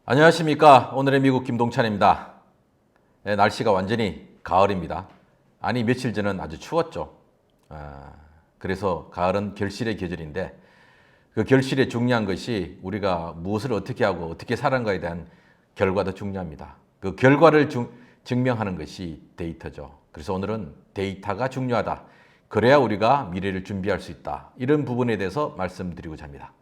안녕하십니까. 오늘의 미국 김동찬입니다. 네, 날씨가 완전히 가을입니다. 아니 며칠 전은 아주 추웠죠. 그래서 가을은 결실의 계절인데 그 결실에 중요한 것이 우리가 무엇을 어떻게 하고 어떻게 살아가에 대한 결과도 중요합니다. 그 결과를 증명하는 것이 데이터죠. 그래서 오늘은 데이터가 중요하다. 그래야 우리가 미래를 준비할 수 있다. 이런 부분에 대해서 말씀드리고자 합니다.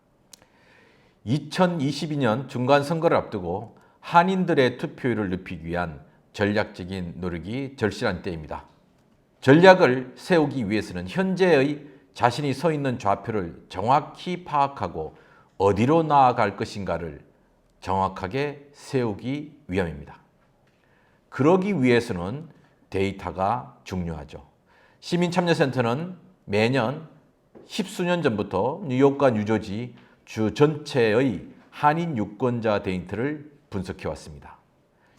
2022년 중간선거를 앞두고 한인들의 투표율을 높이기 위한 전략적인 노력이 절실한 때입니다. 전략을 세우기 위해서는 현재의 자신이 서 있는 좌표를 정확히 파악하고 어디로 나아갈 것인가를 정확하게 세우기 위함입니다. 그러기 위해서는 데이터가 중요하죠. 시민참여센터는 매년 10수년 전부터 뉴욕과 뉴저지 주 전체의 한인 유권자 데이터를 분석해 왔습니다.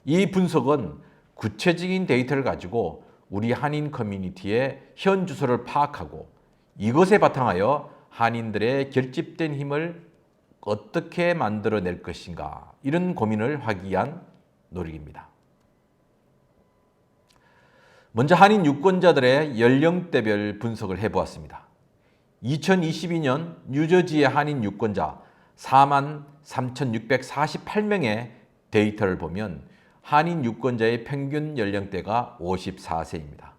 이 분석은 구체적인 데이터를 가지고 우리 한인 커뮤니티의 현 주소를 파악하고 이것에 바탕하여 한인들의 결집된 힘을 어떻게 만들어낼 것인가 이런 고민을 하기 위한 노력입니다. 먼저 한인 유권자들의 연령대별 분석을 해보았습니다. 2022년 뉴저지의 한인 유권자 43,648명의 데이터를 보면 한인 유권자의 평균 연령대가 54세입니다.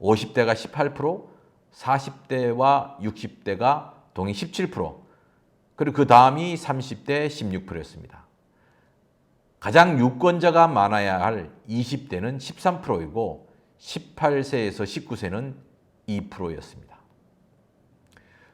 50대가 18%, 40대와 60대가 동일 17%, 그리고 그 다음이 30대 16%였습니다. 가장 유권자가 많아야 할 20대는 13%이고 18세에서 19세는 2%였습니다.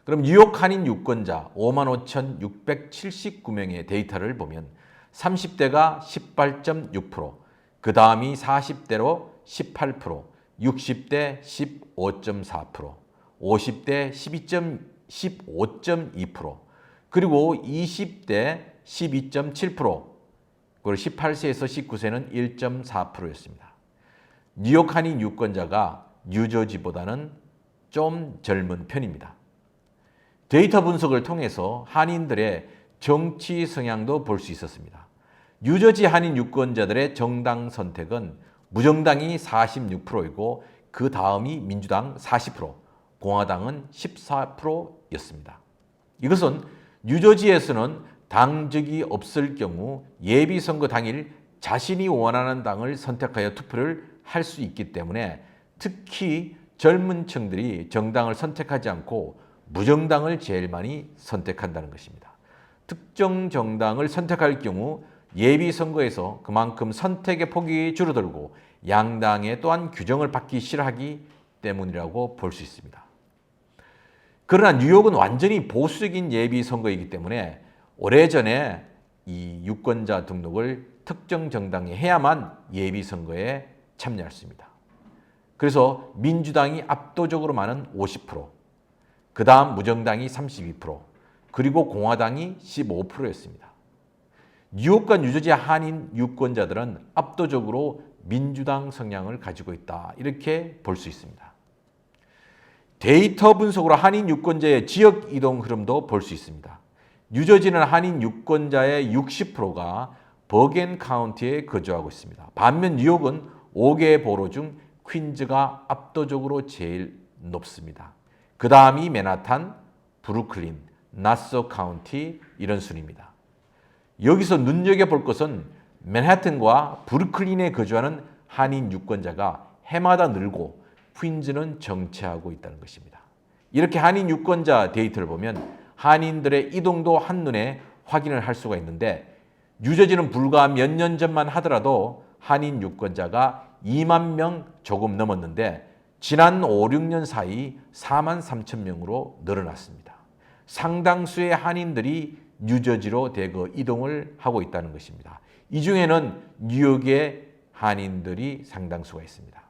그럼 뉴욕 한인 유권자 55,679명의 데이터를 보면 30대가 18.6%, 그 다음이 40대로 18%, 60대 15.4%, 50대 15.2%, 그리고 20대 12.7%, 그리고 18세에서 19세는 1.4%였습니다. 뉴욕 한인 유권자가 뉴저지보다는 좀 젊은 편입니다. 데이터 분석을 통해서 한인들의 정치 성향도 볼 수 있었습니다. 뉴저지 한인 유권자들의 정당 선택은 무정당이 46%이고 그 다음이 민주당 40%, 공화당은 14%였습니다. 이것은 뉴저지에서는 당적이 없을 경우 예비선거 당일 자신이 원하는 당을 선택하여 투표를 할 수 있기 때문에 특히 젊은 층들이 정당을 선택하지 않고 무정당을 제일 많이 선택한다는 것입니다. 특정 정당을 선택할 경우 예비선거에서 그만큼 선택의 폭이 줄어들고 양당에 또한 규정을 받기 싫어하기 때문이라고 볼 수 있습니다. 그러나 뉴욕은 완전히 보수적인 예비선거이기 때문에 오래전에 이 유권자 등록을 특정 정당에 해야만 예비선거에 참여할 수 있습니다. 그래서 민주당이 압도적으로 많은 50%, 그 다음 무정당이 32%, 그리고 공화당이 15%였습니다. 뉴욕과 뉴저지 한인 유권자들은 압도적으로 민주당 성향을 가지고 있다. 이렇게 볼 수 있습니다. 데이터 분석으로 한인 유권자의 지역 이동 흐름도 볼 수 있습니다. 뉴저지는 한인 유권자의 60%가 버겐 카운티에 거주하고 있습니다. 반면 뉴욕은 5개 보로 중 퀸즈가 압도적으로 제일 높습니다. 그 다음이 맨하탄, 브루클린, 나소 카운티 이런 순입니다. 여기서 눈여겨볼 것은 맨하탄과 브루클린에 거주하는 한인 유권자가 해마다 늘고 퀸즈는 정체하고 있다는 것입니다. 이렇게 한인 유권자 데이터를 보면 한인들의 이동도 한눈에 확인을 할 수가 있는데 뉴저지는 불과 몇 년 전만 하더라도 한인 유권자가 2만 명 조금 넘었는데 지난 5, 6년 사이 4만 3천 명으로 늘어났습니다. 상당수의 한인들이 뉴저지로 대거 이동을 하고 있다는 것입니다. 이 중에는 뉴욕의 한인들이 상당수가 있습니다.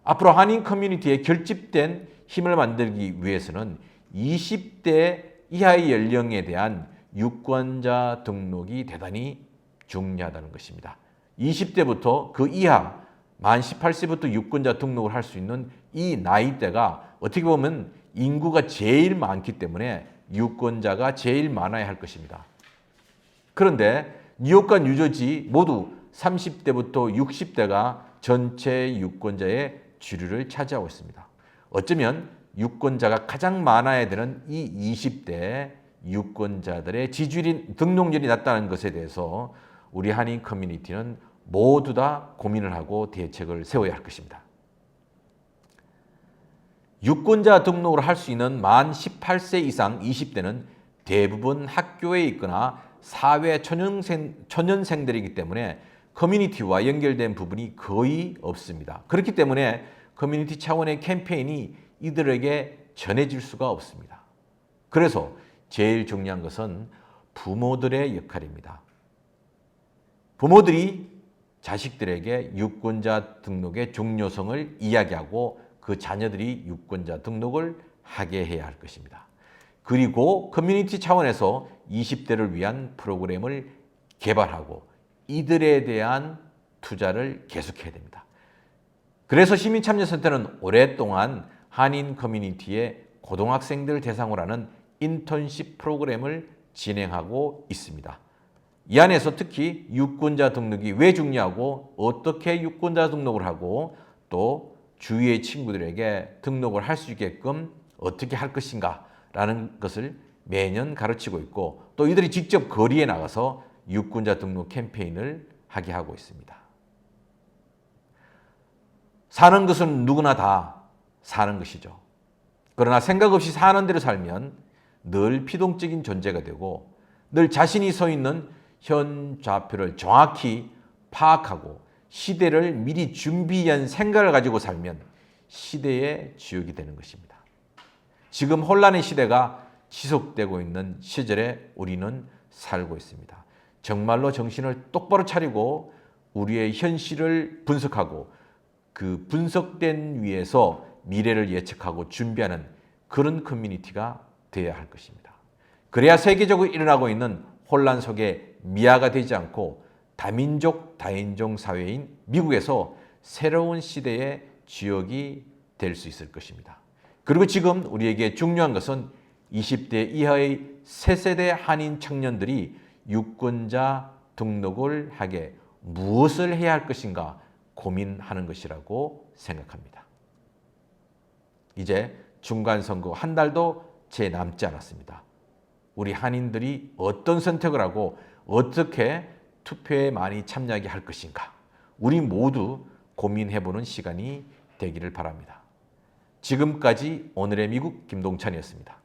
앞으로 한인 커뮤니티에 결집된 힘을 만들기 위해서는 20대 이하의 연령에 대한 유권자 등록이 대단히 중요하다는 것입니다. 20대부터 그 이하 만 18세부터 유권자 등록을 할 수 있는 이 나이대가 어떻게 보면 인구가 제일 많기 때문에 유권자가 제일 많아야 할 것입니다. 그런데 뉴욕과 뉴저지 모두 30대부터 60대가 전체 유권자의 주류를 차지하고 있습니다. 어쩌면 유권자가 가장 많아야 되는 이 20대 유권자들의 지지율이 등록률이 낮다는 것에 대해서 우리 한인 커뮤니티는 모두 다 고민을 하고 대책을 세워야 할 것입니다. 유권자 등록을 할 수 있는 만 18세 이상 20대는 대부분 학교에 있거나 사회 초년생들이기 때문에 커뮤니티와 연결된 부분이 거의 없습니다. 그렇기 때문에 커뮤니티 차원의 캠페인이 이들에게 전해질 수가 없습니다. 그래서 제일 중요한 것은 부모들의 역할입니다. 부모들이 자식들에게 유권자 등록의 중요성을 이야기하고 그 자녀들이 유권자 등록을 하게 해야 할 것입니다. 그리고 커뮤니티 차원에서 20대를 위한 프로그램을 개발하고 이들에 대한 투자를 계속해야 됩니다. 그래서 시민참여센터는 오랫동안 한인 커뮤니티의 고등학생들 대상으로 하는 인턴십 프로그램을 진행하고 있습니다. 이 안에서 특히 유권자 등록이 왜 중요하고 어떻게 유권자 등록을 하고 또 주위의 친구들에게 등록을 할 수 있게끔 어떻게 할 것인가 라는 것을 매년 가르치고 있고 또 이들이 직접 거리에 나가서 유권자 등록 캠페인을 하게 하고 있습니다. 사는 것은 누구나 다 사는 것이죠. 그러나 생각 없이 사는 대로 살면 늘 피동적인 존재가 되고 늘 자신이 서 있는 현 좌표를 정확히 파악하고 시대를 미리 준비한 생각을 가지고 살면 시대의 주역이 되는 것입니다. 지금 혼란의 시대가 지속되고 있는 시절에 우리는 살고 있습니다. 정말로 정신을 똑바로 차리고 우리의 현실을 분석하고 그 분석된 위에서 미래를 예측하고 준비하는 그런 커뮤니티가 되어야 할 것입니다. 그래야 세계적으로 일어나고 있는 혼란 속에 미아가 되지 않고 다민족 다인종 사회인 미국에서 새로운 시대의 주역이 될 수 있을 것입니다. 그리고 지금 우리에게 중요한 것은 20대 이하의 새 세대 한인 청년들이 유권자 등록을 하게 무엇을 해야 할 것인가 고민하는 것이라고 생각합니다. 이제 중간선거 한 달도 채 남지 않았습니다. 우리 한인들이 어떤 선택을 하고 어떻게 투표에 많이 참여하게 할 것인가 우리 모두 고민해보는 시간이 되기를 바랍니다. 지금까지 오늘의 미국 김동찬이었습니다.